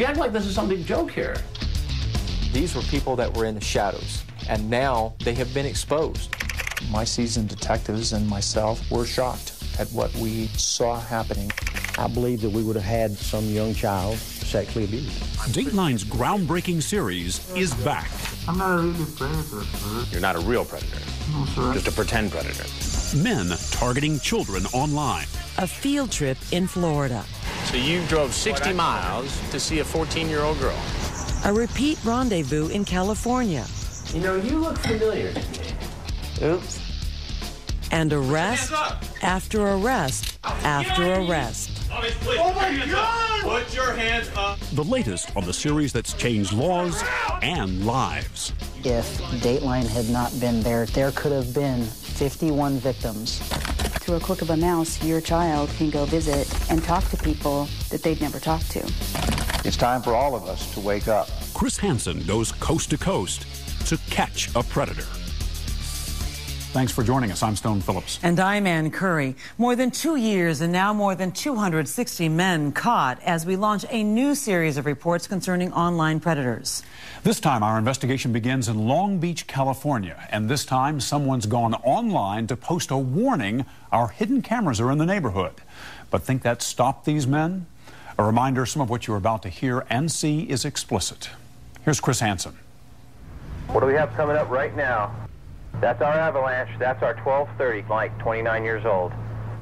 You act like this is some big joke here. These were people that were in the shadows, and now they have been exposed. My seasoned detectives and myself were shocked at what we saw happening. I believe that we would have had some young child sexually abused. Dateline's groundbreaking series is back. I'm not a really predator, sir. You're not a real predator. No, sir. Just a pretend predator. Men targeting children online. A field trip in Florida. So you drove 60 miles to see a 14-year-old girl. A repeat rendezvous in California. You know, you look familiar to me. Oops. And arrest after arrest after arrest. Oh my God! Put your hands up. The latest on the series that's changed laws and lives. If Dateline had not been there, there could have been 51 victims. Through a click of a mouse, your child can go visit and talk to people that they've never talked to. It's time for all of us to wake up. Chris Hansen goes coast to coast to catch a predator. Thanks for joining us. I'm Stone Phillips. And I'm Ann Curry. More than 2 years and now more than 260 men caught as we launch a new series of reports concerning online predators. This time, our investigation begins in Long Beach, California. And this time, someone's gone online to post a warning our hidden cameras are in the neighborhood. But think that stopped these men? A reminder, some of what you're about to hear and see is explicit. Here's Chris Hansen. What do we have coming up right now? That's our avalanche. That's our 1230, Mike, 29 years old.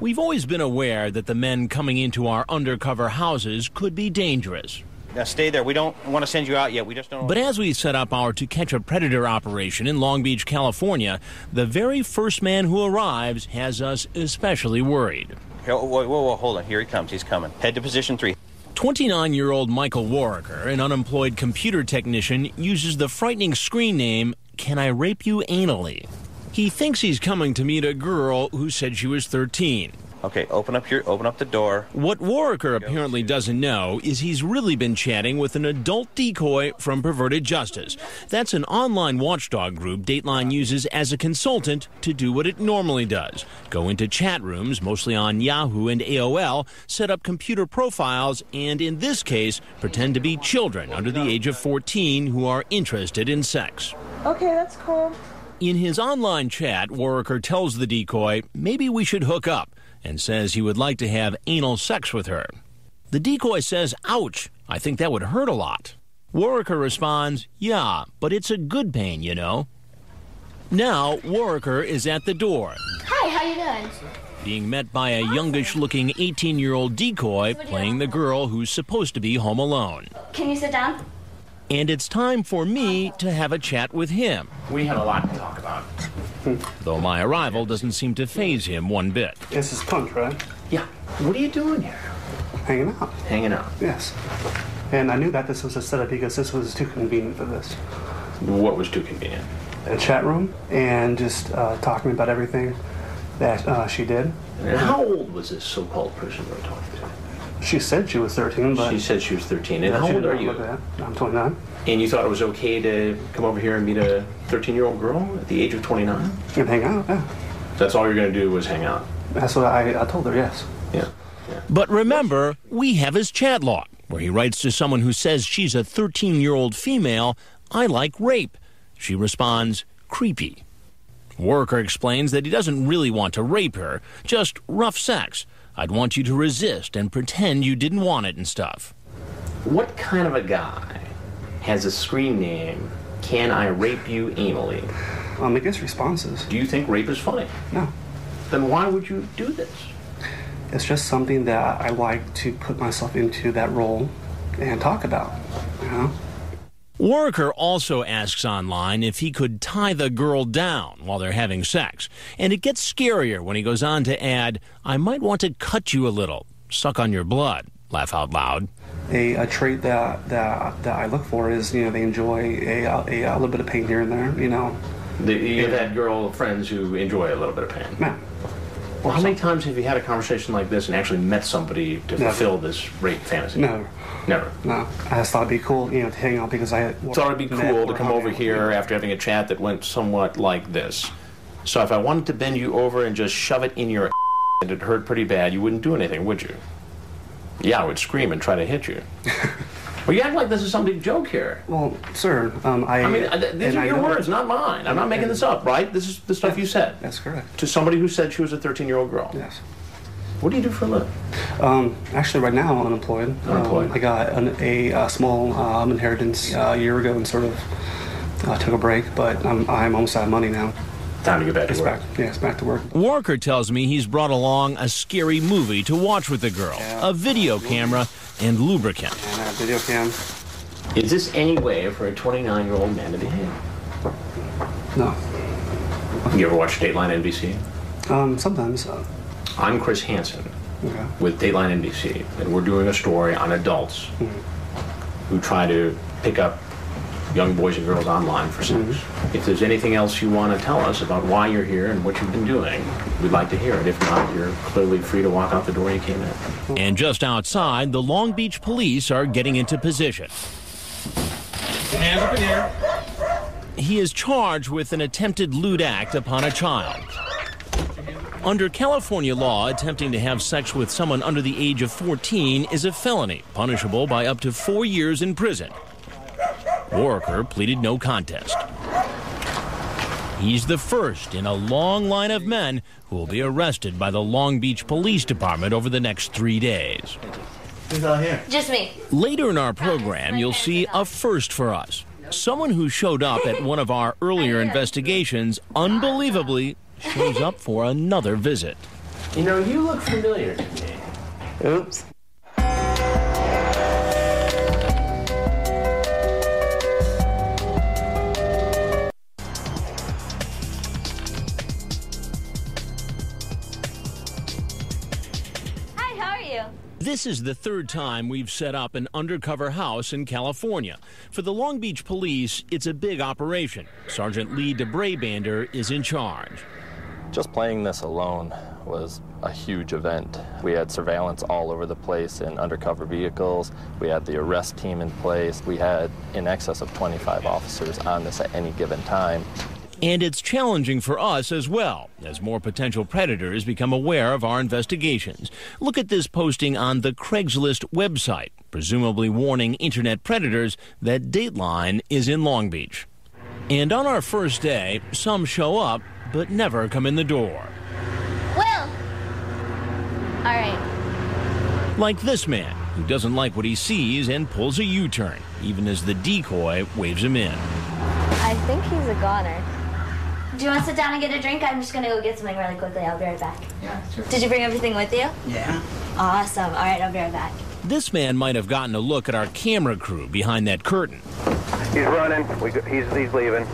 We've always been aware that the men coming into our undercover houses could be dangerous. Now stay there. We don't want to send you out yet. We just don't. But as we set up our To Catch a Predator operation in Long Beach, California, the very first man who arrives has us especially worried. Whoa, hold on. Here he comes. He's coming. Head to position 3. 29-year-old Michael Warriker, an unemployed computer technician, uses the frightening screen name, Can I Rape You Anally? He thinks he's coming to meet a girl who said she was 13. Okay, open up the door. What Warriker apparently doesn't know is he's really been chatting with an adult decoy from Perverted Justice. That's an online watchdog group Dateline uses as a consultant to do what it normally does. Go into chat rooms, mostly on Yahoo and AOL, set up computer profiles, and in this case, pretend to be children under the age of 14 who are interested in sex. Okay, that's cool. In his online chat, Warriker tells the decoy, maybe we should hook up, and says he would like to have anal sex with her. The decoy says, ouch, I think that would hurt a lot. Warriker responds, yeah, but it's a good pain, you know. Now, Warriker is at the door. Hi, how you doing? Being met by a youngish-looking 18-year-old decoy playing the girl who's supposed to be home alone. Can you sit down? And it's time for me to have a chat with him. We have a lot to talk about. Though my arrival doesn't seem to faze him one bit. This is Punch, right? Yeah. What are you doing here? Hanging out. Hanging out. Yes. And I knew that this was a setup because this was too convenient for this. What was too convenient? A chat room and just talking about everything that she did. And how old was this so-called person we were talking to? She said she was 13, but... She said she was 13. And how old are you? I'm 29. And you thought it was okay to come over here and meet a 13-year-old girl at the age of 29? And hang out, yeah. That's all you're going to do was hang out? That's what I told her, yes. Yeah. But remember, we have his chat log, where he writes to someone who says she's a 13-year-old female, I like rape. She responds, creepy. Warriker explains that he doesn't really want to rape her, just rough sex. I'd want you to resist and pretend you didn't want it and stuff. What kind of a guy has a screen name, Can I Rape You Anally? It gets responses. Do you think rape is funny? No. Then why would you do this? It's just something that I like to put myself into that role and talk about, you know? Warriker also asks online if he could tie the girl down while they're having sex. And it gets scarier when he goes on to add, I might want to cut you a little, suck on your blood, laugh out loud. A trait that I look for is, you know, they enjoy a little bit of pain here and there, you know. You've had girl friends who enjoy a little bit of pain? Yeah. Well, how many times have you had a conversation like this and actually met somebody to fulfill this rape fantasy? Never. Never? No. I just thought it'd be cool, you know, to hang out because I thought it'd be cool to come over here after having a chat that went somewhat like this. So if I wanted to bend you over and just shove it in your and it hurt pretty bad, you wouldn't do anything, would you? Yeah, I would scream and try to hit you. Well, you act like this is some big joke here. Well, sir, I mean, these are your words, not mine. I'm not making this up, right? This is the stuff you said. That's correct. To somebody who said she was a 13-year-old girl. Yes. What do you do for a living? Actually, right now I'm unemployed. I got a small inheritance a year ago and sort of took a break, but I'm almost out of money now. Time to get back to work. It's back to work. Walker tells me he's brought along a scary movie to watch with the girl, a video camera, and lubricant. And a video cam. Is this any way for a 29-year-old man to behave? No. You ever watch Dateline NBC? Sometimes. I'm Chris Hansen with Dateline NBC, and we're doing a story on adults who try to pick up young boys and girls online for sex. If there's anything else you want to tell us about why you're here and what you've been doing, we'd like to hear it. If not, you're clearly free to walk out the door you came in. And just outside, the Long Beach police are getting into position. Hands up in here. He is charged with an attempted lewd act upon a child. Under California law, attempting to have sex with someone under the age of 14 is a felony, punishable by up to 4 years in prison. Walker pleaded no contest. He's the first in a long line of men who will be arrested by the Long Beach Police Department over the next 3 days. Who's out here? Just me. Later in our program, you'll see a first for us. Someone who showed up at one of our earlier investigations, unbelievably, shows up for another visit. You know, you look familiar to me. Oops. Hi, how are you? This is the third time we've set up an undercover house in California. For the Long Beach Police, it's a big operation. Sergeant Lee DeBrabander is in charge. Just playing this alone was a huge event. We had surveillance all over the place in undercover vehicles. We had the arrest team in place. We had in excess of 25 officers on this at any given time. And it's challenging for us as well, as more potential predators become aware of our investigations. Look at this posting on the Craigslist website, presumably warning internet predators that Dateline is in Long Beach. And on our first day, some show up, but never come in the door. Will! All right. Like this man, who doesn't like what he sees and pulls a U-turn, even as the decoy waves him in. I think he's a goner. Do you want to sit down and get a drink? I'm just going to go get something really quickly. I'll be right back. Yeah, sure. Did you bring everything with you? Yeah. Awesome. All right, I'll be right back. This man might have gotten a look at our camera crew behind that curtain. He's running. He's leaving.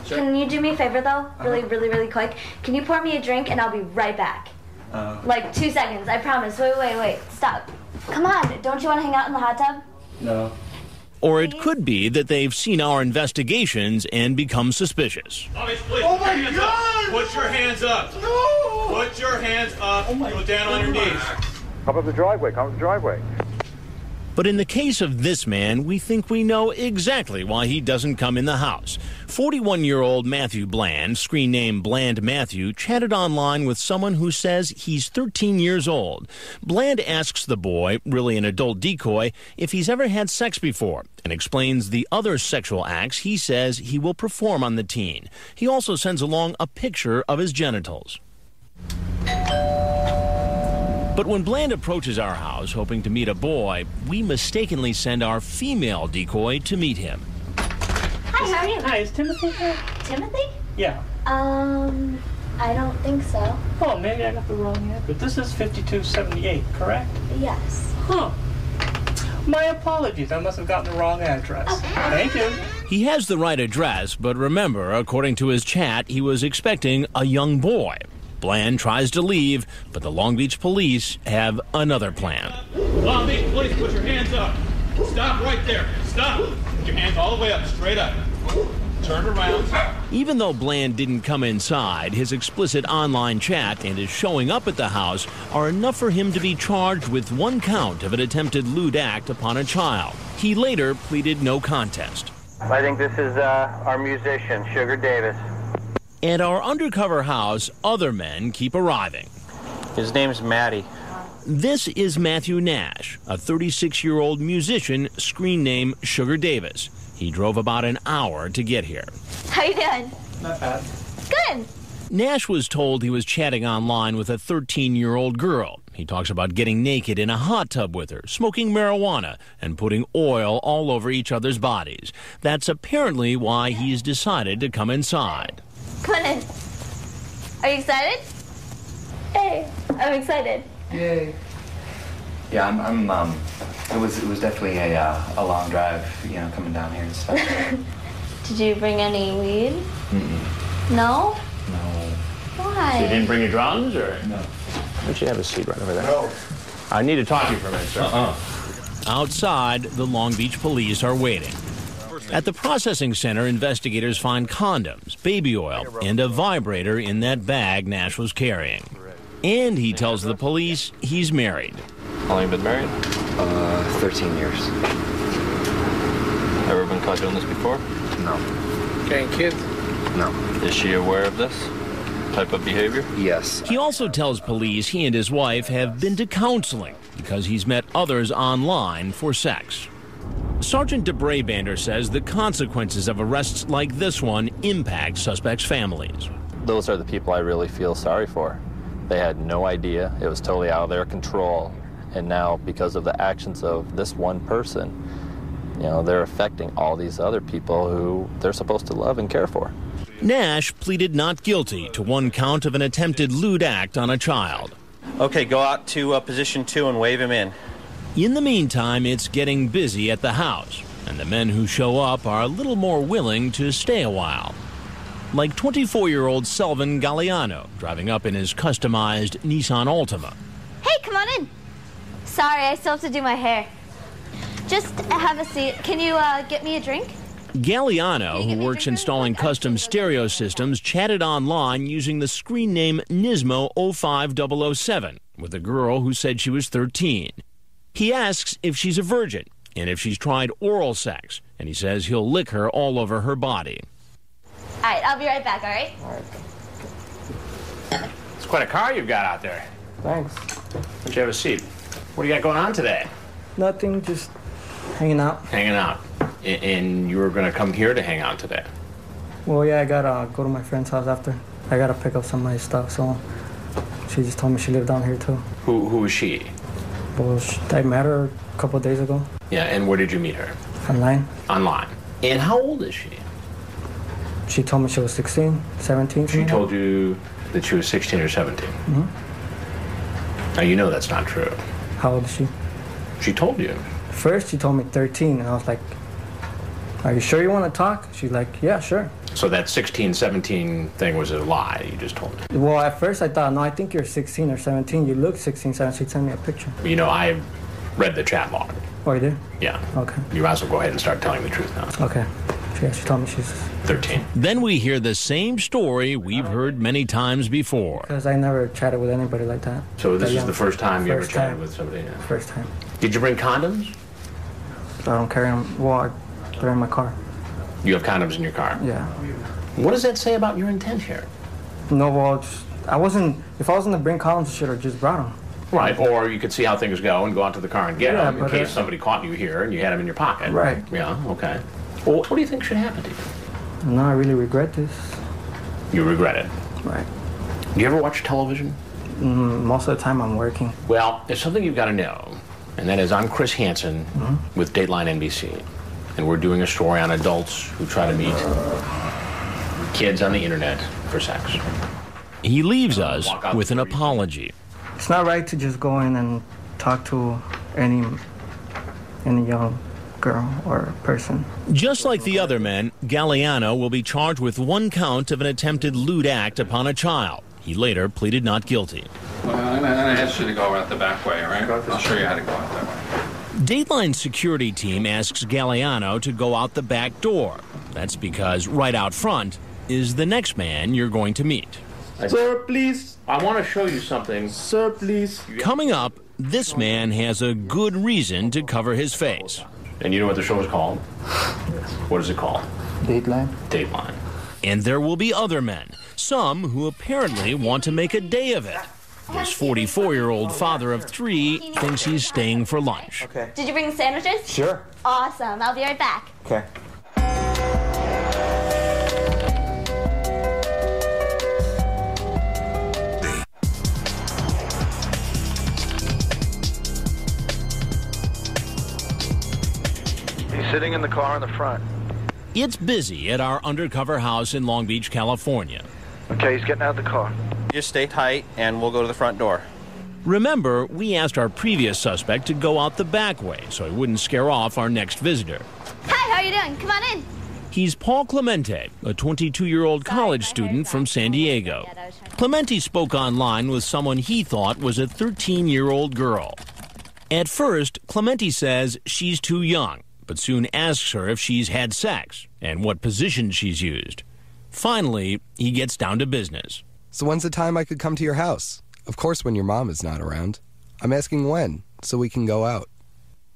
Sure. Can you do me a favor, though? Really quick. Can you pour me a drink, and I'll be right back? Like 2 seconds, I promise. Wait. Stop. Come on. Don't you want to hang out in the hot tub? No. Or it could be that they've seen our investigations and become suspicious. Please, oh my God! Put your hands up. No! Put your hands up. Go down on your knees. Come up the driveway. But in the case of this man, we think we know exactly why he doesn't come in the house. 41-year-old Matthew Bland, screen name Bland Matthew, chatted online with someone who says he's 13 years old. Bland asks the boy, really an adult decoy, if he's ever had sex before, and explains the other sexual acts he says he will perform on the teen. He also sends along a picture of his genitals. But when Bland approaches our house hoping to meet a boy, we mistakenly send our female decoy to meet him. Hi, how are you? Hi, is Timothy here? Timothy? Yeah. I don't think so. Oh, maybe I got the wrong address. This is 5278, correct? Yes. Huh. My apologies. I must have gotten the wrong address. Okay. Thank you. He has the right address, but remember, according to his chat, he was expecting a young boy. Bland tries to leave, but the Long Beach police have another plan. Long Beach police, put your hands up. Stop right there. Stop. Put your hands all the way up, straight up. Turn around. Even though Bland didn't come inside, his explicit online chat and his showing up at the house are enough for him to be charged with 1 count of an attempted lewd act upon a child. He later pleaded no contest. I think this is our musician, Sugar Davis. At our undercover house, other men keep arriving. His name's Matty. This is Matthew Nash, a 36-year-old musician, screen name Sugar Davis. He drove about an hour to get here. How you doing? Not bad. Good. Nash was told he was chatting online with a 13-year-old girl. He talks about getting naked in a hot tub with her, smoking marijuana, and putting oil all over each other's bodies. That's apparently why he's decided to come inside. Come on in. Are you excited? Hey, I'm excited. Yay. Yeah, I'm it was definitely a long drive, you know, coming down here and stuff. Did you bring any weed? Mm-mm. No? No. Why? So you didn't bring your drugs, or? No. Why don't you have a seat right over there? No. I need to talk to you for a minute, sir. Outside, the Long Beach police are waiting. At the processing center, investigators find condoms, baby oil, and a vibrator in that bag Nash was carrying. And he tells the police he's married. How long have you been married? 13 years. Ever been caught doing this before? No. Getting kids? No. Is she aware of this type of behavior? Yes. He also tells police he and his wife have been to counseling because he's met others online for sex. Sergeant DeBray Bander says the consequences of arrests like this one impact suspects' families. Those are the people I really feel sorry for. They had no idea. It was totally out of their control. And now, because of the actions of this one person, you know, they're affecting all these other people who they're supposed to love and care for. Nash pleaded not guilty to one count of an attempted lewd act on a child. Okay, go out to position 2 and wave him in. In the meantime, it's getting busy at the house, and the men who show up are a little more willing to stay a while. Like 24-year-old Selvin Galliano, driving up in his customized Nissan Altima. Hey, come on in. Sorry, I still have to do my hair. Just have a seat. Can you get me a drink? Galliano, who works installing custom stereo systems, chatted online using the screen name Nismo 05007 with a girl who said she was 13. He asks if she's a virgin and if she's tried oral sex, and he says he'll lick her all over her body. All right, I'll be right back, all right? All right. It's quite a car you've got out there. Thanks. Why don't you have a seat? What do you got going on today? Nothing, just hanging out. Hanging out. And you were going to come here to hang out today? Well, yeah, I gotta go to my friend's house after. I gotta pick up some of my stuff, so she just told me she lived down here too. Who is she? Well, I met her a couple of days ago. Yeah, and where did you meet her? Online. Online. And how old is she? She told me she was 16, 17. She told you that she was 16 or 17? Mm-hmm. Now, you know that's not true. How old is she? She told you. First, she told me 13, and I was like, are you sure you want to talk? She's like, yeah, sure. So that 16, 17 thing was a lie you just told me? Well, at first I thought, no, I think you're 16 or 17. You look 16, 17. She sent me a picture. You know, I read the chat log. Oh, you did? Yeah. Okay. You might as well go ahead and start telling the truth now. Okay. Yeah, she told me she's 13. Then we hear the same story we've heard many times before. Because I never chatted with anybody like that. So this is the first time you ever First chatted time. with somebody? Yeah. First time. Did you bring condoms? I don't carry them. Well, they're in my car. You have condoms in your car? Yeah. What does that say about your intent here? No, well, I wasn't. If I was going to bring condoms, I should have just brought them. Right, or you could see how things go and go out to the car and get them in but case somebody caught you here and you had them in your pocket. Right. Yeah, okay. Well, what do you think should happen to you? No, I really regret this. You regret it? Right. Do you ever watch television? Most of the time I'm working. Well, there's something you've got to know, and that is I'm Chris Hansen with Dateline NBC, and we're doing a story on adults who try to meet kids on the internet for sex. He leaves us with an apology. It's not right to just go in and talk to any young girl or person. Just like the other men, Galliano will be charged with one count of an attempted lewd act upon a child. He later pleaded not guilty. Well, I'm going to ask you to go out the back way, all right? I'll show you how to go out that way. Dateline's security team asks Galliano to go out the back door. That's because right out front is the next man you're going to meet. Sir, please. I want to show you something. Sir, please. Coming up, this man has a good reason to cover his face. And you know what the show is called? What is it called? Dateline. Dateline. And there will be other men, some who apparently want to make a day of it. This 44-year-old father of 3 thinks he's staying for lunch. Okay. Did you bring the sandwiches? Sure. Awesome. I'll be right back. Okay. He's sitting in the car in the front. It's busy at our undercover house in Long Beach, California. Okay, he's getting out of the car. Just stay tight, and we'll go to the front door. Remember, we asked our previous suspect to go out the back way so he wouldn't scare off our next visitor. Hi, how are you doing? Come on in. He's Paul Clemente, a 22-year-old college student from San Diego. Clemente spoke online with someone he thought was a 13-year-old girl. At first, Clemente says she's too young, but soon asks her if she's had sex and what position she's used. Finally, he gets down to business. So when's the time I could come to your house? Of course when your mom is not around. I'm asking when, so we can go out.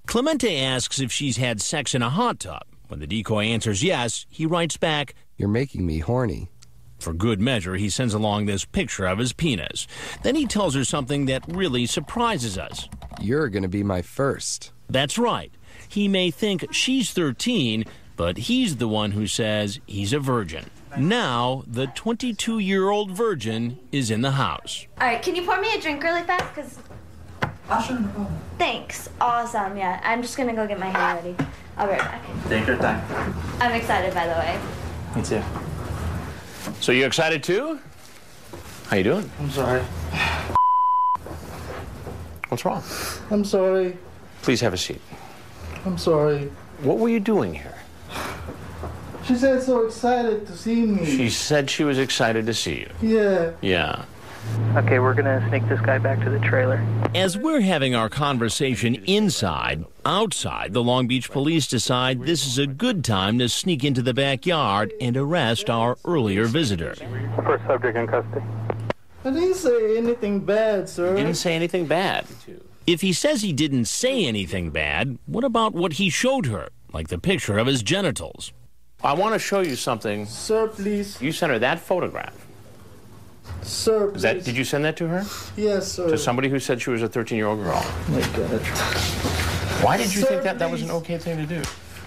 Clemente asks if she's had sex in a hot tub. When the decoy answers yes, he writes back, "You're making me horny." For good measure, he sends along this picture of his penis. Then he tells her something that really surprises us. "You're gonna be my first." That's right. He may think she's 13, but he's the one who says he's a virgin. Now, the 22-year-old virgin is in the house. All right, can you pour me a drink really fast? Because thanks. Awesome. Yeah, I'm just going to go get my hair ready. I'll be right back. Take your time. I'm excited, by the way. Me too. So you excited too? How you doing? I'm sorry. What's wrong? I'm sorry. Please have a seat. I'm sorry. What were you doing here? She said so excited to see me. She said she was excited to see you. Yeah. Yeah. Okay, we're gonna sneak this guy back to the trailer. As we're having our conversation inside, outside, the Long Beach police decide this is a good time to sneak into the backyard and arrest our earlier visitor. First subject in custody. I didn't say anything bad, sir. You didn't say anything bad. If he says he didn't say anything bad, what about what he showed her, like the picture of his genitals? I want to show you something. Sir, please. You sent her that photograph. Sir, please. Did you send that to her? Yes, sir. To somebody who said she was a 13-year-old girl? Oh, my God. Why did you Sir, think that was please. an okay thing to do?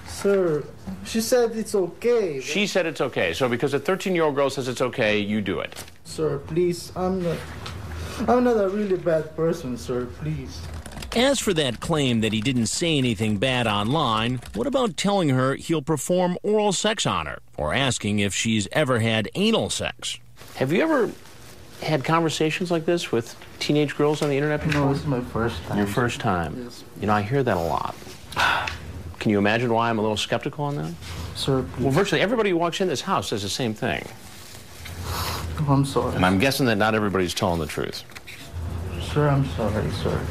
Sir, she said it's okay. She said it's okay. So because a 13-year-old girl says it's okay, you do it. Sir, please. I'm not a really bad person, sir. Please. As for that claim that he didn't say anything bad online, what about telling her he'll perform oral sex on her, or asking if she's ever had anal sex? Have you ever had conversations like this with teenage girls on the internet before? No, this is my first time. Your first time? Yes. You know, I hear that a lot. Can you imagine why I'm a little skeptical on that? Sir, please. Well, virtually everybody who walks in this house says the same thing. Oh, I'm sorry. And I'm guessing that not everybody's telling the truth. Sir, I'm sorry, sir.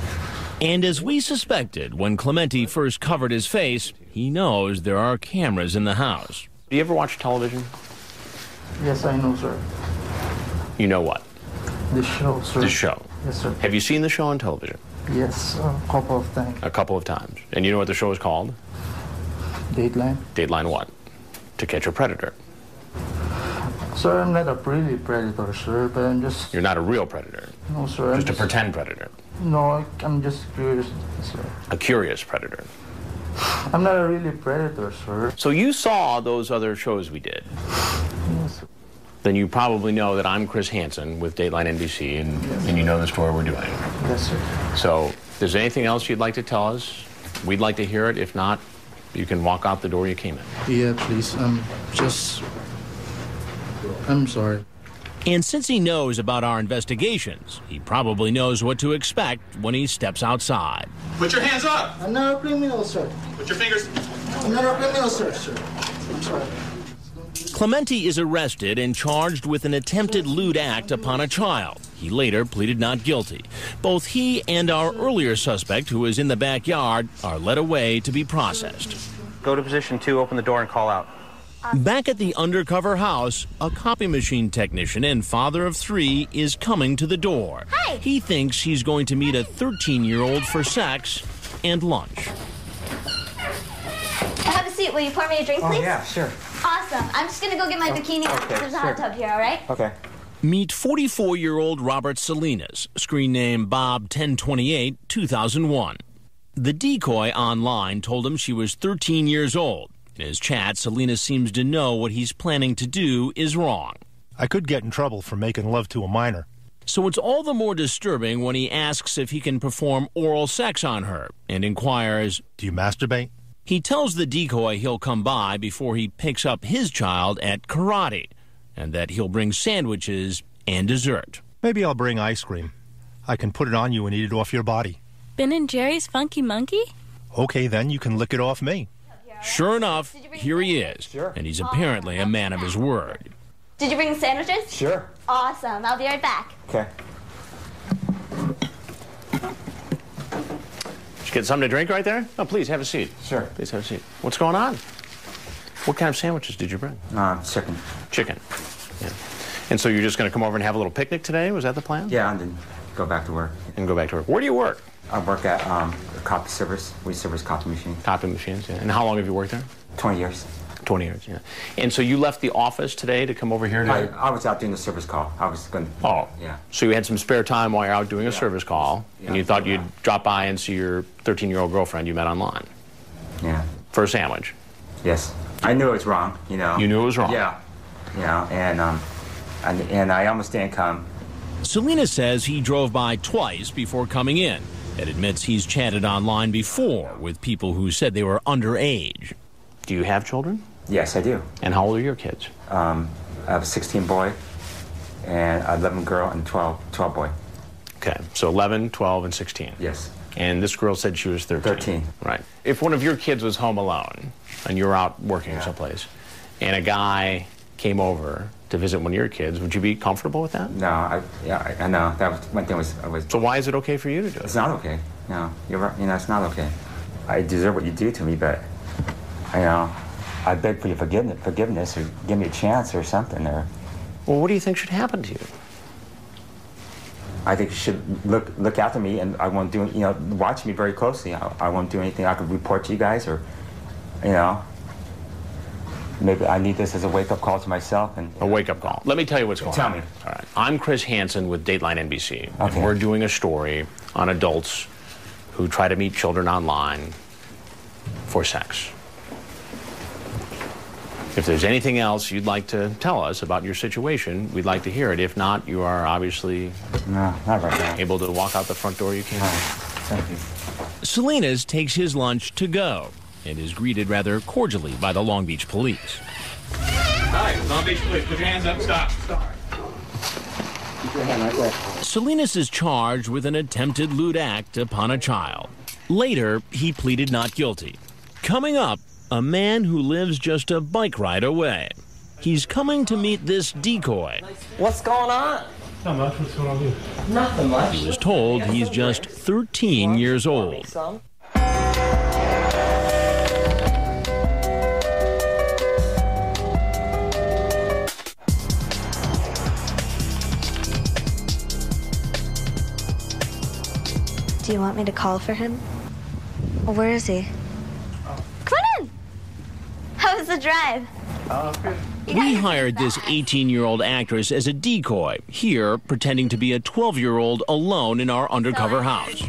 And as we suspected when Clemente first covered his face, he knows there are cameras in the house. Do you ever watch television? Yes, I know, sir. You know what? The show, sir. The show. Yes, sir. Have you seen the show on television? Yes, a couple of times. A couple of times. And you know what the show is called? Dateline. Dateline what? To Catch a Predator. Sir, I'm not a really predator, sir, but I'm just... You're not a real predator. No, sir. Just a pretend predator. No, I'm just curious, sir. A curious predator. I'm not a really predator, sir. So you saw those other shows we did. Yes, sir. Then you probably know that I'm Chris Hansen with Dateline NBC, and you know the story we're doing. Yes, sir. So, if there's anything else you'd like to tell us, we'd like to hear it. If not, you can walk out the door you came in. Yeah, please. I'm sorry. And since he knows about our investigations, he probably knows what to expect when he steps outside. Put your hands up. I'm not a criminal, sir. Put your fingers. I'm not a criminal, sir. I'm sorry. Clemente is arrested and charged with an attempted lewd act upon a child. He later pleaded not guilty. Both he and our earlier suspect, who is in the backyard, are led away to be processed. Go to position 2, open the door, and call out. Back at the undercover house, a copy machine technician and father of 3 is coming to the door. Hi. He thinks he's going to meet a 13-year-old for sex and lunch. Have a seat. Will you pour me a drink, please? Oh, yeah, sure. Awesome. I'm just going to go get my bikini. okay, There's a hot sure. tub here, all right? Okay. Meet 44-year-old Robert Salinas, screen name Bob 1028, 2001. The decoy online told him she was 13 years old. In his chat, Salinas seems to know what he's planning to do is wrong. I could get in trouble for making love to a minor. So it's all the more disturbing when he asks if he can perform oral sex on her and inquires, "Do you masturbate?" He tells the decoy he'll come by before he picks up his child at karate, and that he'll bring sandwiches and dessert. Maybe I'll bring ice cream. I can put it on you and eat it off your body. Ben & Jerry's Funky Monkey? Okay, then you can lick it off me. Sure enough, here he is, and he's apparently a man of his word. Did you bring sandwiches? Sure. Awesome. I'll be right back. Okay. Did you get something to drink right there? Oh, please have a seat. Sure. Please have a seat. What's going on? What kind of sandwiches did you bring? Chicken. Chicken. Yeah. And so you're just going to come over and have a little picnic today? Was that the plan? Yeah, and then go back to work. And go back to work. Where do you work? I work at copy service. We service copy machines. Copy machines, yeah. And how long have you worked there? 20 years. 20 years, yeah. And so you left the office today to come over here? I was out doing a service call. I was going to... Oh. Yeah. So you had some spare time while you're out doing a service call, and you thought you'd drop by and see your 13-year-old girlfriend you met online. Yeah. For a sandwich. Yes. I knew it was wrong, you know. You knew it was wrong? Yeah. Yeah, and I almost didn't come. Salinas says he drove by twice before coming in and admits he's chatted online before with people who said they were underage. Do you have children? Yes, I do. And how old are your kids? I have a 16 boy and 11 girl and 12 boy. Okay, so 11, 12, and 16. Yes. And this girl said she was 13. 13. Right. If one of your kids was home alone and you were out working someplace and a guy came over to visit one of your kids, would you be comfortable with that? No, I know. That was one thing was. So why is it okay for you to do it? It's not okay. No, you're right. You know, it's not okay. I deserve what you do to me, but I beg for your forgiveness, or give me a chance, or something. Or. Well, what do you think should happen to you? I think you should look after me, and I won't do. Watch me very closely. I won't do anything I could report to you guys, or, Maybe I need this as a wake-up call to myself. And a wake-up call. Let me tell you what's going on. Tell me. All right. I'm Chris Hansen with Dateline NBC. Okay. And we're doing a story on adults who try to meet children online for sex. If there's anything else you'd like to tell us about your situation, we'd like to hear it. If not, you are obviously not right now. Able to walk out the front door you came in. Thank you. Salinas takes his lunch to go and is greeted rather cordially by the Long Beach police. Hi, Long Beach police, put your hands up, stop. Keep your hand right there. Salinas is charged with an attempted lewd act upon a child. Later, he pleaded not guilty. Coming up, a man who lives just a bike ride away. He's coming to meet this decoy. What's going on? Not much, what's going on here? Nothing much. He was told he's just 13 years old. Do you want me to call for him? Where is he? Come on in! How was the drive? Good. We hired this 18-year-old actress as a decoy, here pretending to be a 12-year-old alone in our undercover house.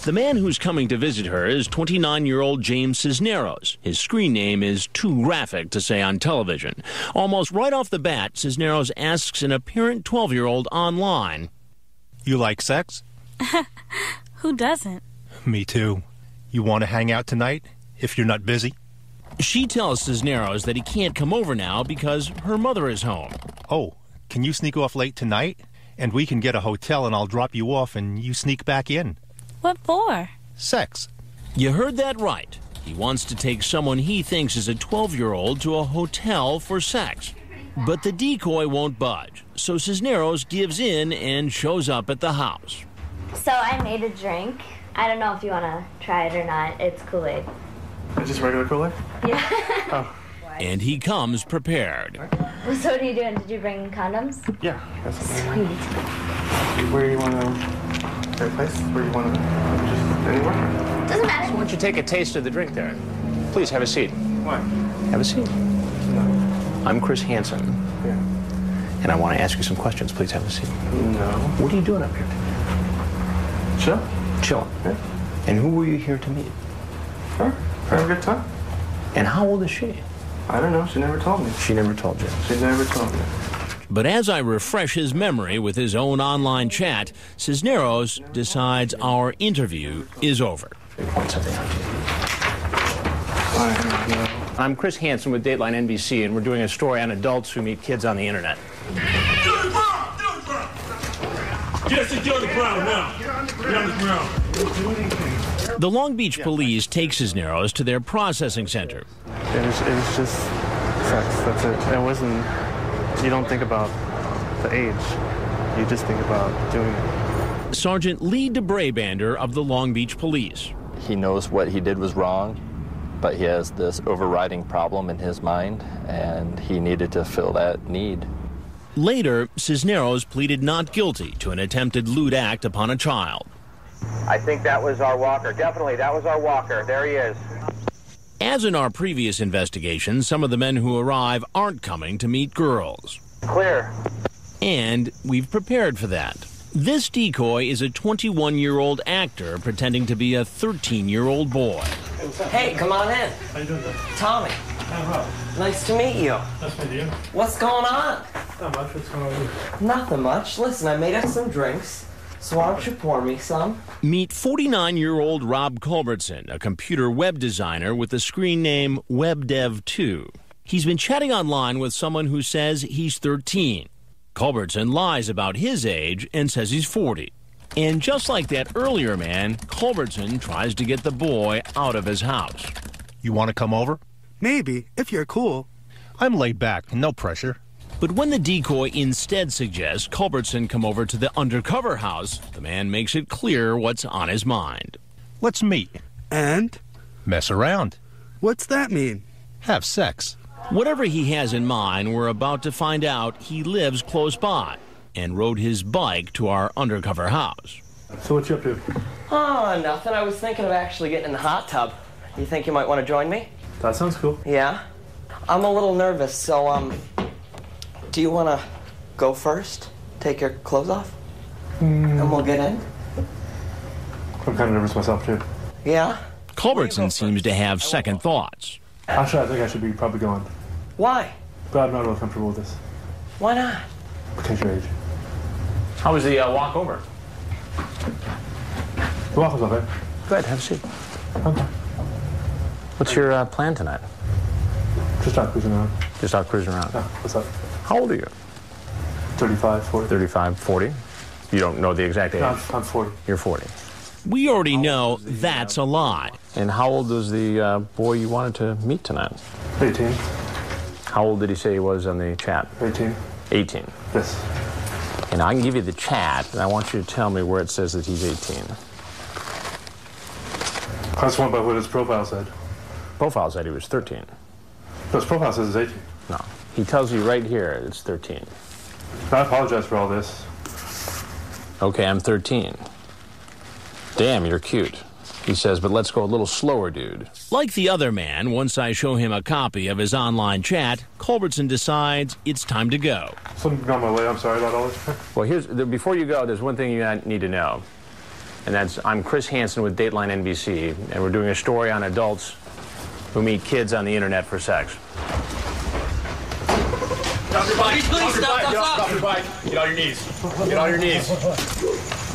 The man who's coming to visit her is 29-year-old James Cisneros. His screen name is too graphic to say on television. Almost right off the bat, Cisneros asks an apparent 12-year-old online, "You like sex?" Who doesn't? Me too. You want to hang out tonight, if you're not busy? She tells Cisneros that he can't come over now because her mother is home. Oh, can you sneak off late tonight? And we can get a hotel and I'll drop you off and you sneak back in. What for? Sex. You heard that right. He wants to take someone he thinks is a 12-year-old to a hotel for sex. But the decoy won't budge, so Cisneros gives in and shows up at the house. So I made a drink. I don't know if you want to try it or not. It's Kool-Aid. Is this regular Kool-Aid? Yeah. Oh. And he comes prepared. So what are you doing? Did you bring condoms? Yeah. Sweet. Where do you want to... Right place? Where do you want to... Just anywhere? Doesn't matter. Why don't you take a taste of the drink there? Please have a seat. What? Have a seat. No. I'm Chris Hansen. Yeah. And I want to ask you some questions. Please have a seat. No. What are you doing up here? Chill. Chilling. Yeah. And who were you here to meet? Her. Having a good time. And how old is she? I don't know. She never told me. She never told you? She never told me. But as I refresh his memory with his own online chat, Cisneros decides our interview is over. Point something out to you. I'm Chris Hansen with Dateline NBC, and we're doing a story on adults who meet kids on the internet. Jesse, get on the ground now. Get on the ground. The Long Beach police take Cisneros to their processing center. It was just sex. That's it. It wasn't. You don't think about the age. You just think about doing it. Sergeant Lee DeBrabander of the Long Beach Police. He knows what he did was wrong, but he has this overriding problem in his mind, and he needed to fill that need. Later, Cisneros pleaded not guilty to an attempted lewd act upon a child. I think that was our walker. Definitely, that was our walker. There he is. As in our previous investigation, some of the men who arrive aren't coming to meet girls. Clear. And we've prepared for that. This decoy is a 21-year-old actor pretending to be a 13-year-old boy. Hey, come on in. How you doing, Dad? Tommy. Nice to meet you. Nice to meet you. What's going on? Not much. What's going on with you? Nothing much. Listen, I made us some drinks, so why don't you pour me some? Meet 49-year-old Rob Culbertson, a computer web designer with the screen name WebDev2. He's been chatting online with someone who says he's 13. Culbertson lies about his age and says he's 40. And just like that earlier man, Culbertson tries to get the boy out of his house. You want to come over? Maybe, if you're cool. I'm laid back, no pressure. But when the decoy instead suggests Culbertson come over to the undercover house, the man makes it clear what's on his mind. Let's meet. And? Mess around. What's that mean? Have sex. Whatever he has in mind, we're about to find out he lives close by and rode his bike to our undercover house. So what you up to? Oh, nothing. I was thinking of actually getting in the hot tub. You think you might want to join me? That sounds cool. Yeah? I'm a little nervous, so, do you want to go first? Take your clothes off? And we'll get in? I'm kind of nervous myself, too. Yeah? Culbertson seems to have second thoughts. Actually, I think I should be probably going. Why? But I'm not really comfortable with this. Why not? Because your age. How was the walk over? The walk was okay. Go ahead, have a seat. Okay. What's your plan tonight? Just out cruising around. Just out cruising around. Yeah, what's up? How old are you? 35, 40. 35, 40? You don't know the exact age? No, I'm 40. You're 40. We already know that's a lie. And how old was the boy you wanted to meet tonight? 18. How old did he say he was on the chat? 18. 18. Yes. And I can give you the chat, and I want you to tell me where it says that he's 18. I just went by what his profile said. Profile said he was 13. No, his profile says he's 18. No. He tells you right here it's 13. I apologize for all this. Okay, I'm 13. Damn, you're cute. He says, but let's go a little slower, dude. Like the other man, once I show him a copy of his online chat, Culbertson decides it's time to go. Something on my way. I'm sorry about all this. Well, before you go, there's one thing you need to know. And that's, I'm Chris Hansen with Dateline NBC, and we're doing a story on adults who meet kids on the internet for sex. Stop your bike! Stop your bike! Get on your knees. Get on your knees.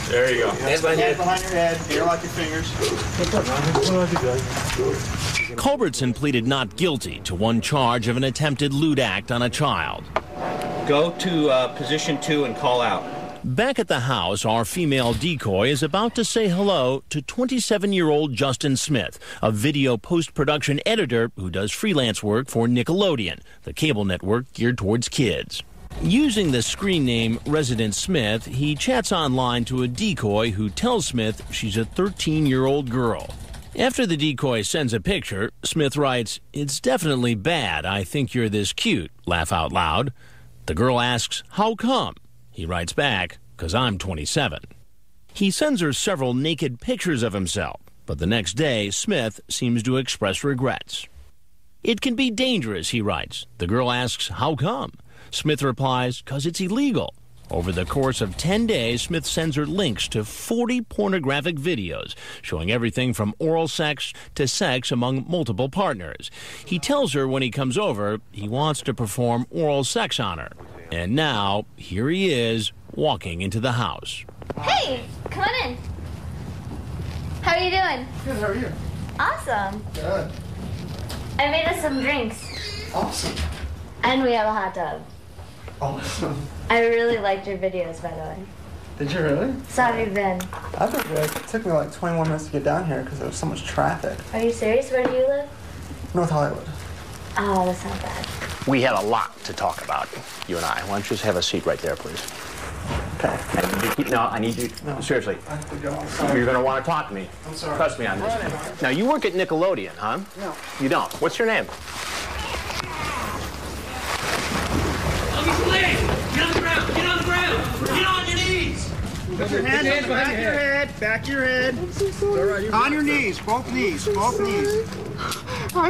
There you go. Hands behind your head. Here like your fingers. Culbertson pleaded not guilty to one charge of an attempted lewd act on a child. Go to position 2 and call out. Back at the house, our female decoy is about to say hello to 27-year-old Justin Smith, a video post-production editor who does freelance work for Nickelodeon, the cable network geared towards kids. Using the screen name Resident Smith, he chats online to a decoy who tells Smith she's a 13-year-old girl. After the decoy sends a picture, Smith writes, "It's definitely bad. I think you're this cute. Laugh out loud." The girl asks, "How come?" He writes back, "'Cause I'm 27. He sends her several naked pictures of himself, but the next day, Smith seems to express regrets. "It can be dangerous," he writes. The girl asks, "How come?" Smith replies, "'Cause it's illegal." Over the course of 10 days, Smith sends her links to 40 pornographic videos showing everything from oral sex to sex among multiple partners. He tells her when he comes over he wants to perform oral sex on her. And now, here he is, walking into the house. Hey, come on in. How are you doing? Good, how are you? Awesome. Good. I made us some drinks. Awesome. And we have a hot tub. Awesome. I really liked your videos, by the way. Did you really? So how have you been? I've been good. It took me like 21 minutes to get down here because there was so much traffic. Are you serious? Where do you live? North Hollywood. Oh, that's not bad. We had a lot to talk about, you and I. Why don't you just have a seat right there, please? Okay. I need you. No. Seriously. I have to go. I'm sorry. You're going to want to talk to me. I'm sorry. Trust me on this. Now, you work at Nickelodeon, huh? No. You don't. What's your name? Get on the ground! Get on the ground! Get on your knees! Put your hands on the back of your head. Back of your head. On your knees. Both knees. Both knees. I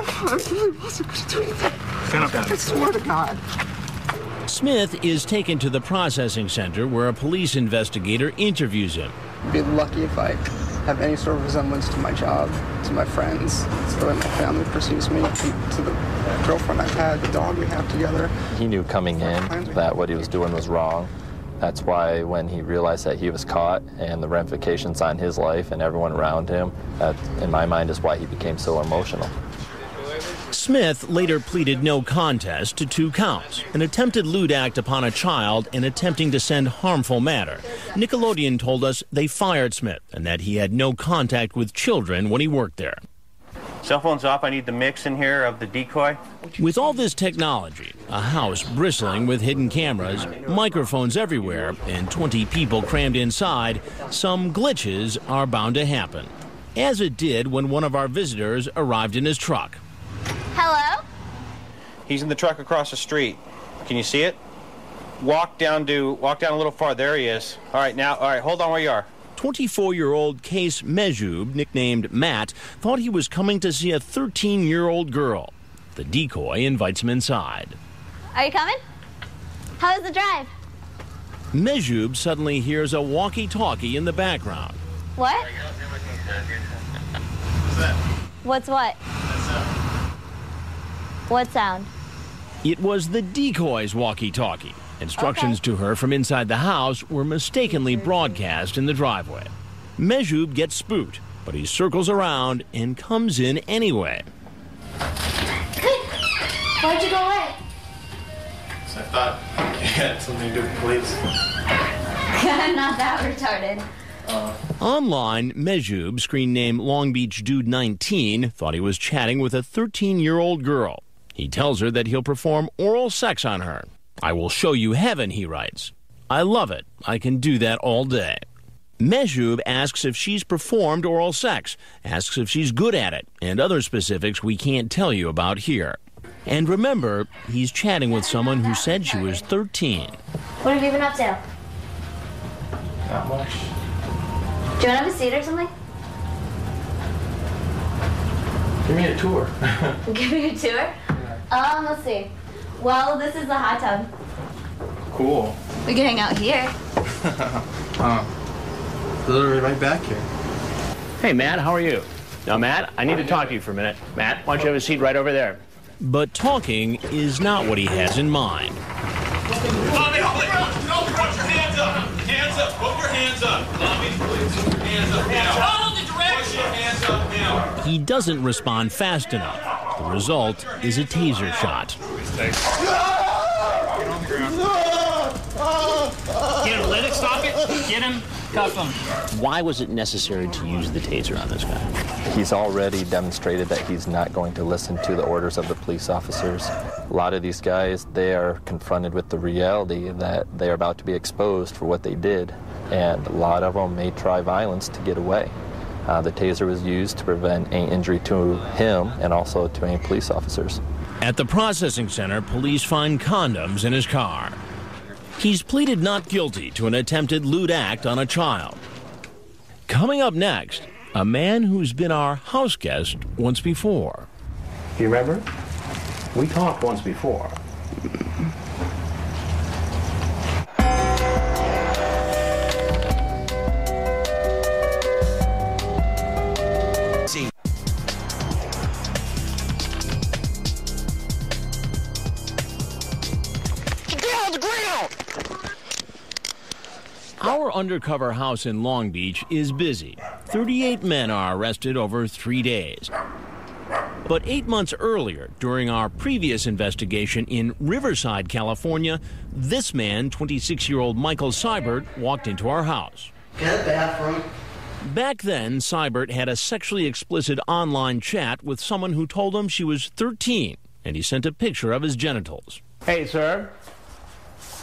really wasn't going to do anything. Stand up. I swear to God. Smith is taken to the processing center where a police investigator interviews him. I'd be lucky if I have any sort of resemblance to my job, to my friends, to the way my family perceives me, to the girlfriend I've had, the dog we have together. He knew coming in that what he was doing was wrong. That's why when he realized that he was caught and the ramifications on his life and everyone around him, that, in my mind, is why he became so emotional. Smith later pleaded no contest to 2 counts, an attempted lewd act upon a child and attempting to send harmful matter. Nickelodeon told us they fired Smith and that he had no contact with children when he worked there. Cell phone's off. I need the mix in here of the decoy. With all this technology, a house bristling with hidden cameras, microphones everywhere, and 20 people crammed inside, some glitches are bound to happen. As it did when one of our visitors arrived in his truck. Hello? He's in the truck across the street. Can you see it? Walk down a little farther. There he is. All right, hold on where you are. 24-year-old Case Mejub, nicknamed Matt, thought he was coming to see a 13-year-old girl. The decoy invites him inside. Are you coming? How was the drive? Mejub suddenly hears a walkie-talkie in the background. What? What's what? What sound? It was the decoy's walkie-talkie. Instructions to her from inside the house were mistakenly broadcast in the driveway. Mejub gets spooked, but he circles around and comes in anyway. Why'd you go away? I thought it had something to do with police. I'm not that retarded. Online, Mejub, screen name Long Beach Dude 19, thought he was chatting with a 13-year-old girl. He tells her that he'll perform oral sex on her. "I will show you heaven," he writes. "I love it. I can do that all day." Mejub asks if she's performed oral sex, asks if she's good at it, and other specifics we can't tell you about here. And remember, he's chatting with someone who said she was 13. What have you been up to? Not much. Do you want to have a seat or something? Give me a tour. Give me a tour? Let's see. Well, this is the hot tub. Cool. We can hang out here. Literally right back here. Hey, Matt, how are you? Now, Matt, I need to talk to you for a minute. Matt, why don't you have a seat right over there? But talking is not what he has in mind. Put your hands up! Hands up! Put your hands up! Lobby, please. Put your hands up now. Follow the directions! Put your hands up now. He doesn't respond fast enough. The result is a taser shot. Get on the ground. Get him, let it, stop it. Get him, cuff him. Why was it necessary to use the taser on this guy? He's already demonstrated that he's not going to listen to the orders of the police officers. A lot of these guys, they are confronted with the reality that they are about to be exposed for what they did, and a lot of them may try violence to get away. The taser was used to prevent any injury to him and also to any police officers. At the processing center, police find condoms in his car. He's pleaded not guilty to an attempted lewd act on a child. Coming up next, a man who's been our house guest once before. Do you remember? We talked once before. the ground! Our undercover house in Long Beach is busy. 38 men are arrested over 3 days. But 8 months earlier, during our previous investigation in Riverside, California, this man, 26-year-old Michael Seibert, walked into our house. Get a bathroom. Back then, Seibert had a sexually explicit online chat with someone who told him she was 13, and he sent a picture of his genitals. Hey, sir.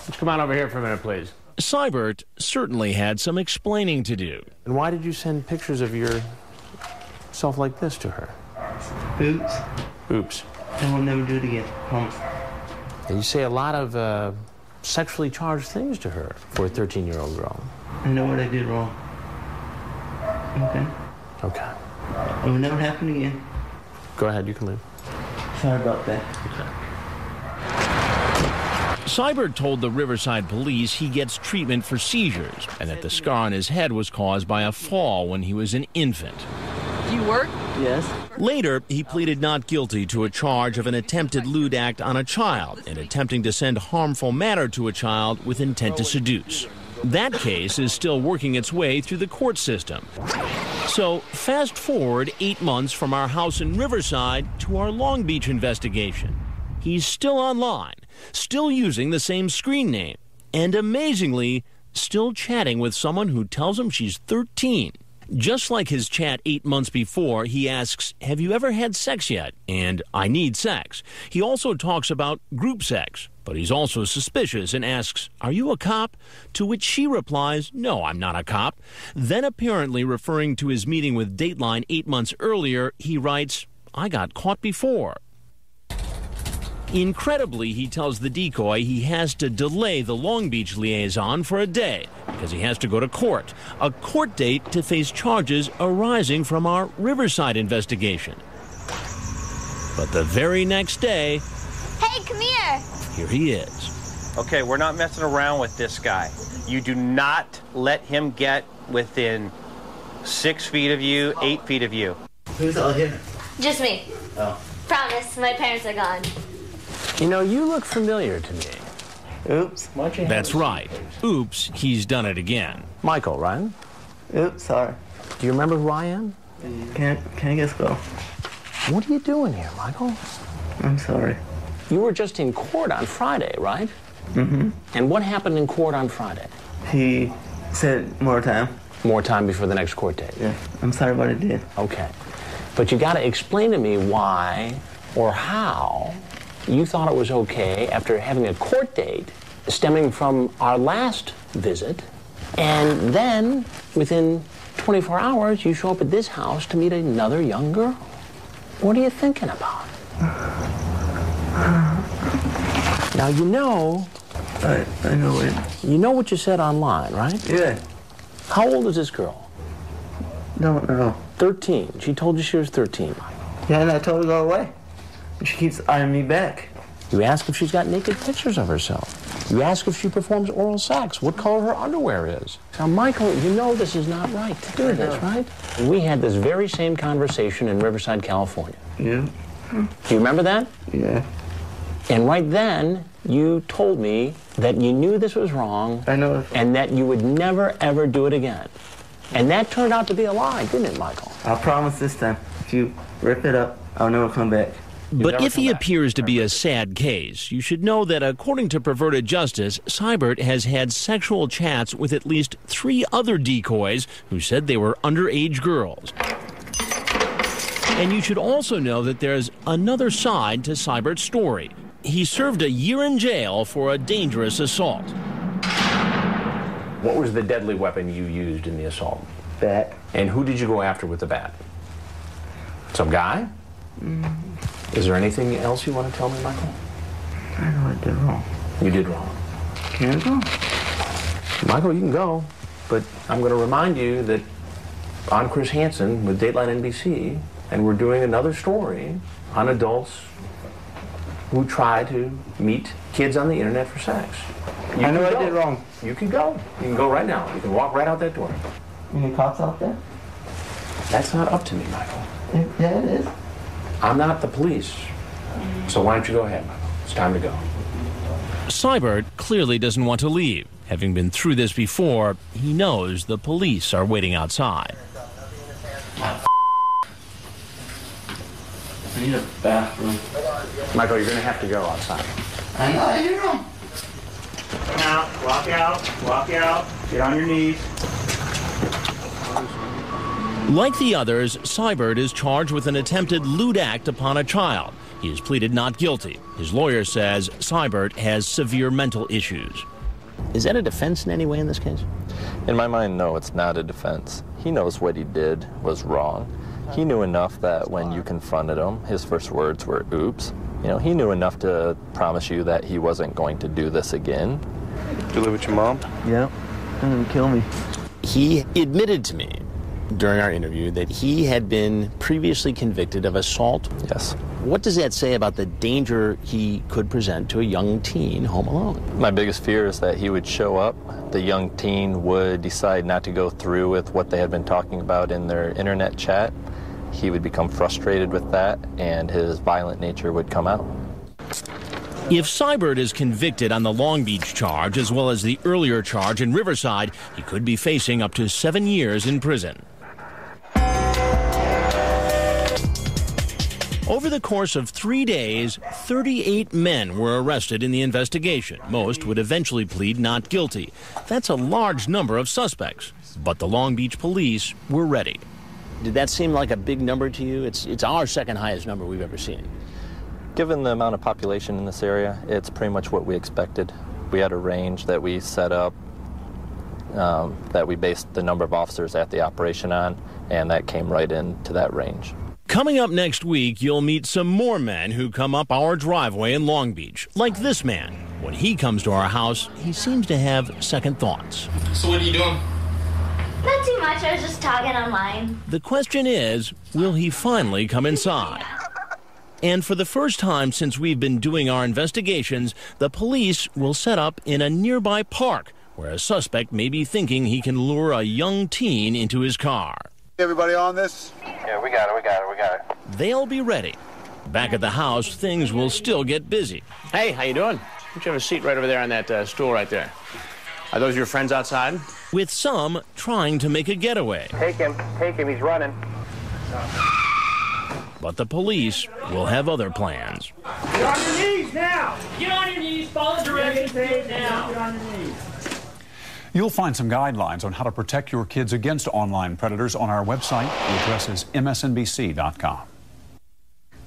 Let's come on over here for a minute, please. Seibert certainly had some explaining to do. And why did you send pictures of yourself like this to her? Oops. Oops. I will never do it again. Promise. And you say a lot of sexually charged things to her for a 13-year-old girl. I know what I did wrong. Okay? Okay. It will never happen again. Go ahead, you can leave. Sorry about that. Okay. Seibert told the Riverside police he gets treatment for seizures and that the scar on his head was caused by a fall when he was an infant. Do you work? Yes. Later, he pleaded not guilty to a charge of an attempted lewd act on a child and attempting to send harmful matter to a child with intent to seduce. That case is still working its way through the court system. So, fast forward 8 months from our house in Riverside to our Long Beach investigation. He's still online, still using the same screen name, and amazingly, still chatting with someone who tells him she's 13. Just like his chat 8 months before, he asks, "Have you ever had sex yet?" and "I need sex." He also talks about group sex, but he's also suspicious and asks, "Are you a cop?" To which she replies, "No, I'm not a cop." Then, apparently referring to his meeting with Dateline 8 months earlier, he writes, "I got caught before." Incredibly, he tells the decoy he has to delay the Long Beach liaison for a day because he has to go to court, a court date to face charges arising from our Riverside investigation. But the very next day, Hey, come here he is. Okay, we're not messing around with this guy. You do not let him get within 6 feet of you, 8 feet of you. Who's all here? Just me. Oh. Promise, my parents are gone. You know, you look familiar to me. Oops. Watch your hands. That's right. Oops, he's done it again. Michael, right? Oops, sorry. Do you remember who I am? Can I just go? What are you doing here, Michael? I'm sorry. You were just in court on Friday, right? Mm-hmm. And what happened in court on Friday? He said more time. More time before the next court date? Yeah. I'm sorry what I did. Okay. But you got to explain to me why or how you thought it was okay after having a court date stemming from our last visit, and then within 24 hours you show up at this house to meet another young girl. What are you thinking about? Now you know. I know it. You know what you said online, right? Yeah. How old is this girl? Don't know. 13. She told you she was 13. Yeah, and I told her to go away. She keeps eyeing me back. You ask if she's got naked pictures of herself. You ask if she performs oral sex, what color her underwear is. Now, Michael, you know this is not right to do this, right? And we had this very same conversation in Riverside, California. Yeah. Do you remember that? Yeah. And right then, you told me that you knew this was wrong. I know. And that you would never, ever do it again. And that turned out to be a lie, didn't it, Michael? I promise this time, if you rip it up, I'll never come back. But if he appears to be a sad case, you should know that according to Perverted Justice, Seibert has had sexual chats with at least 3 other decoys who said they were underage girls. And you should also know that there's another side to Seibert's story. He served a year in jail for a dangerous assault. What was the deadly weapon you used in the assault? Bat. And who did you go after with the bat? Some guy? Is there anything else you want to tell me, Michael? I know I did wrong. You did wrong. Can I go? Michael, you can go, but I'm going to remind you that I'm Chris Hansen with Dateline NBC, and we're doing another story on adults who try to meet kids on the internet for sex. I know I did wrong. You can go. You can go right now. You can walk right out that door. Any cops out there? That's not up to me, Michael. Yeah, it is. I'm not the police. So why don't you go ahead, Michael? It's time to go. Seibert clearly doesn't want to leave. Having been through this before, he knows the police are waiting outside. I need a bathroom. Michael, you're going to have to go outside. I know, I hear him. Now, walk out, get on your knees. Like the others, Seibert is charged with an attempted lewd act upon a child. He has pleaded not guilty. His lawyer says Seibert has severe mental issues. Is that a defense in any way in this case? In my mind, no, it's not a defense. He knows what he did was wrong. He knew enough that when you confronted him, his first words were, oops. You know, he knew enough to promise you that he wasn't going to do this again. Do you live with your mom? Yeah. They're gonna kill me. He admitted to me during our interview that he had been previously convicted of assault. Yes. What does that say about the danger he could present to a young teen home alone? My biggest fear is that he would show up, the young teen would decide not to go through with what they had been talking about in their internet chat. He would become frustrated with that, and his violent nature would come out. If Seibert is convicted on the Long Beach charge, as well as the earlier charge in Riverside, he could be facing up to 7 years in prison. Over the course of 3 days, 38 men were arrested in the investigation. Most would eventually plead not guilty. That's a large number of suspects, but the Long Beach police were ready. Did that seem like a big number to you? It's our second highest number we've ever seen. Given the amount of population in this area, it's pretty much what we expected. We had a range that we set up, that we based the number of officers at the operation on, and that came right into that range. Coming up next week, you'll meet some more men who come up our driveway in Long Beach, like this man. When he comes to our house, he seems to have second thoughts. So what are you doing? Not too much, I was just talking online. The question is, will he finally come inside? And for the first time since we've been doing our investigations, the police will set up in a nearby park where a suspect may be thinking he can lure a young teen into his car. Everybody on this? Yeah, we got it. They'll be ready. Back at the house, things will still get busy. Hey, how you doing? Why don't you have a seat right over there on that stool right there? Are those your friends outside? With some trying to make a getaway. Take him, he's running. But the police will have other plans. Get on your knees now! Get on your knees, follow directions, do it now. Get on your knees. You'll find some guidelines on how to protect your kids against online predators on our website. The address is msnbc.com.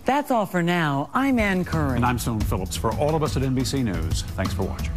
That's all for now. I'm Ann Curran. And I'm Stone Phillips. For all of us at NBC News, thanks for watching.